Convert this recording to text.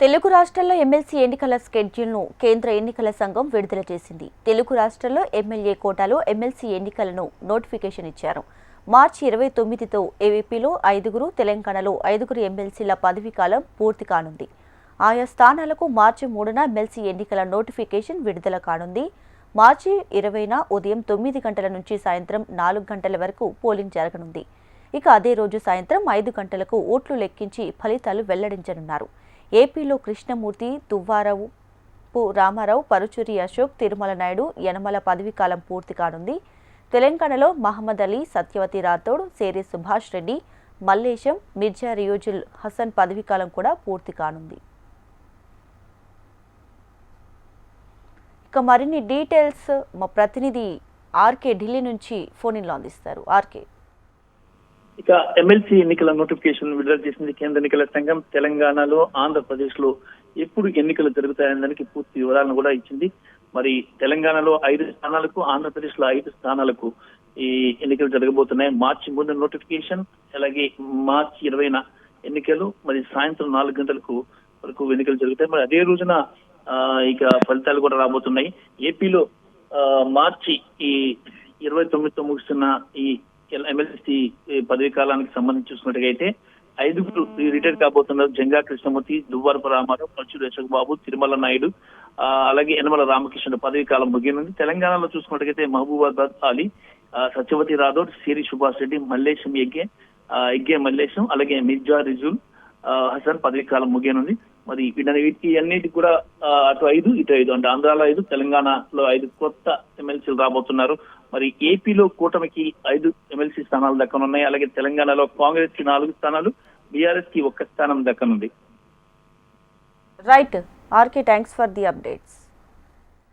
తెలుగు రాష్ట్రాల్లో ఎమ్మెల్సీ ఎన్నికల స్కెడ్యూల్ను కేంద్ర ఎన్నికల సంఘం విడుదల చేసింది. తెలుగు రాష్ట్రాల్లో ఎమ్మెల్యే కోటాలో ఎమ్మెల్సీ ఎన్నికలను నోటిఫికేషన్ ఇచ్చారు. మార్చి 29తో ఏపీలో 5, తెలంగాణలో 5 ఎమ్మెల్సీల పదవీకాలం పూర్తి కానుంది. ఆయా స్థానాలకు మార్చి 3న ఎమ్మెల్సీ ఎన్నికల నోటిఫికేషన్ విడుదల కానుంది. మార్చి 20న ఉదయం 9 గంటల నుంచి సాయంత్రం 4 గంటల వరకు పోలింగ్ జరగనుంది. ఇక అదే రోజు సాయంత్రం 5 గంటలకు ఓట్లు లెక్కించి ఫలితాలు వెల్లడించనున్నారు. ఏపీలో కృష్ణమూర్తి, తువ్వారావు, రామారావు, పరుచూరి అశోక్, తిరుమల నాయుడు, యనమల పదవీకాలం పూర్తి కానుంది. తెలంగాణలో మహమ్మద్ అలీ, సత్యవతి రాథోడ్, సేరి సుభాష్ రెడ్డి, మల్లేశం, మిర్జా రియోజుల్ హసన్ పదవీకాలం కూడా పూర్తి కానుంది. ఇక మరిన్ని డీటెయిల్స్ మా ప్రతినిధి ఆర్కే ఢిల్లీ నుంచి ఫోన్ ఇన్లో అందిస్తారు. ఆర్కే, ఇక ఎమ్మెల్సీ ఎన్నికల నోటిఫికేషన్ విడుదల చేసింది కేంద్ర ఎన్నికల సంఘం. తెలంగాణలో, ఆంధ్రప్రదేశ్ లో ఎప్పుడు ఎన్నికలు జరుగుతాయని దానికి పూర్తి వివరాలను కూడా ఇచ్చింది. మరి తెలంగాణలో 5 స్థానాలకు, ఆంధ్రప్రదేశ్ లో 5 స్థానాలకు ఈ ఎన్నికలు జరగబోతున్నాయి. మార్చి 3 నోటిఫికేషన్, అలాగే మార్చి 20న ఎన్నికలు, మరి సాయంత్రం 4 గంటలకు వరకు ఎన్నికలు జరుగుతాయి. మరి అదే రోజున ఇక ఫలితాలు కూడా రాబోతున్నాయి. ఏపీలో మార్చి 29తో ముగుస్తున్న ఈ ఎమ్మెల్సీ పదవీ కాలానికి సంబంధించి చూసుకున్నట్టుగైతే 5 రిటైర్ కాబోతున్నారు. జంగా కృష్ణమూర్తి, దువ్వారపు రామారావు, పరుచూరి అశోక్ బాబు, తిరుమల నాయుడు, అలాగే యనమల రామకృష్ణ పదవీ కాలం ముగియనుంది. తెలంగాణలో చూసుకున్నట్టుగైతే మహబూబాబాద్ అలీ, సత్యవతి రాథోడ్, సిరి సుభాష్ రెడ్డి, మల్లేశం ఎగ్గే మల్లేశం, అలాగే మిర్జా రిజుల్ హసన్ పదవీ కాలం ముగియనుంది. మరి వీటి అన్నిటి కూడా అటు 5 ఇటు 5 అంటే ఆంధ్రాలో 5, తెలంగాణలో 5 కొత్త ఎమ్మెల్సీలు రాబోతున్నారు. మరి ఏపీలో కూటమికి 5 ఎమ్మెల్సీ స్థానాలు దక్కనున్నాయి. అలాగే తెలంగాణలో కాంగ్రెస్ కి 4 స్థానాలు, బీఆర్ఎస్ కి 1 స్థానం దక్కనుంది. Right RK, thanks for the updates.